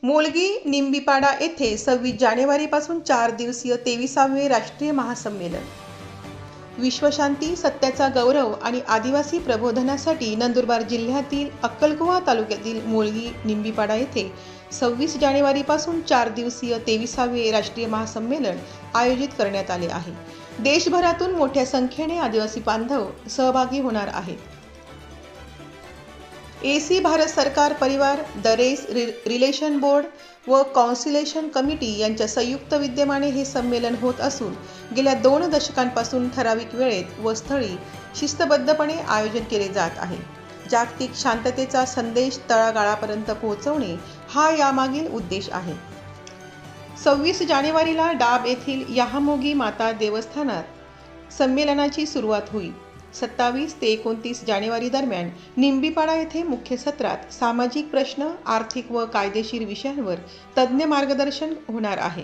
मोलगी निंबीपाडा येथे 26 जानेवारीपासून 4 दिवसीय 23वे राष्ट्रीय महासंमेलन. विश्वशांती, सत्याचा गौरव आणि आदिवासी प्रबोधनासाठी नंदुरबार जिल्ह्यातील अक्कलकुवा तालुक्यातील मोलगी निंबीपाडा येथे 26 जानेवारीपासून 4 दिवसीय 23वे राष्ट्रीय महासंमेलन आयोजित करण्यात आले आहे. देशभरातून मोठ्या संख्येने आदिवासी बांधव सहभागी होणार आहेत. एसी भारत सरकार परिवार, द रेस रिलेशन बोर्ड व कॉन्सिलेशन कमिटी यांच्या संयुक्त विद्यमाने हे संमेलन होत असून गेल्या 2 दशकांपासून ठराविक वेळेत व स्थळी शिस्तबद्धपणे आयोजन केले जात आहे. जागतिक शांततेचा संदेश तळागाळापर्यंत पोहोचवणे हा यामागील उद्देश आहे. 26 जानेवारीला डाब येथील याहामोगी माता देवस्थानात संमेलनाची सुरुवात होईल. 27 ते 29 जानेवारी दरम्यान निंबीपाडा येथे मुख्य सत्रात सामाजिक प्रश्न, आर्थिक व कायदेशीर विषयांवर तज्ज्ञ मार्गदर्शन होणार आहे.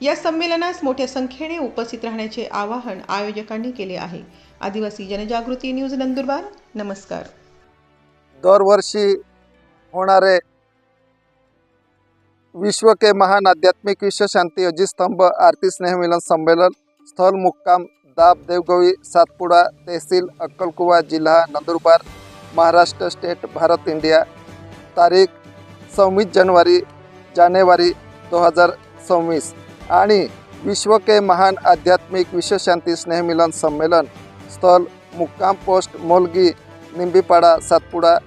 या संमेलनास मोठ्या संख्येने उपस्थित राहण्याचे आवाहन आयोजकांनी केले आहे. आदिवासी जनजागृती न्यूज नंदुरबार. नमस्कार. दरवर्षी होणारे विश्व के महान आध्यात्मिक विश्व शांति अजित स्तंभ आरती स्नेह मिलन सम्मेलन स्थल मुक्काम दाब देवगवी सातपुड़ा तहसील अक्कलकुवा जिला नंदुरबार महाराष्ट्र स्टेट भारत इंडिया तारीख 26 जानेवारी 2026 आणि विश्व के महान आध्यात्मिक विश्व शांति स्नेह मिलन सम्मेलन स्थल मुक्काम पोस्ट मोलगी निंबीपाड़ा सातपुड़ा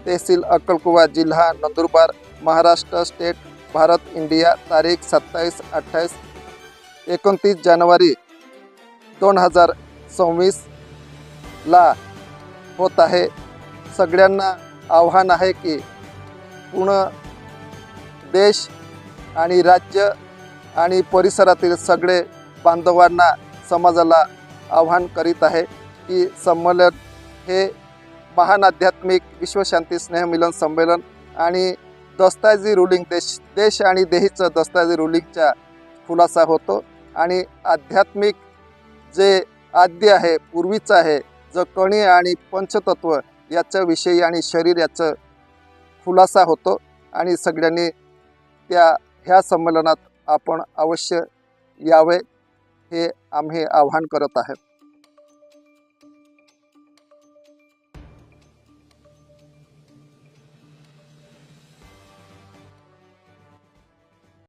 तहसील अक्कलकुवा जिला नंदुरबार महाराष्ट्र स्टेट भारत इंडिया तारीख 27, 28, 29 जानेवारी 2026 ला होत आहे. सगळ्यांना आव्हान आहे की पूर्ण देश आणि राज्य आणि परिसरातील सगळे बांधवांना समाजाला आव्हान करीत आहे की संमेलन हे महान आध्यात्मिक विश्वशांती स्नेह मिलन संमेलन आणि दस्तावेजी रुलिंग देश आणि देहीचं दस्तावेजी रुलिंगचा खुलासा होतो आणि आध्यात्मिक जे आद्य आहे, पूर्वीचं आहे, जो कणी आणि पंचतत्व याच्या विषयी आणि शरीर याचं खुलासा होतो आणि सगळ्यांनी ह्या संमेलनात आपण अवश्य यावे हे आम्ही आवाहन करत आहे.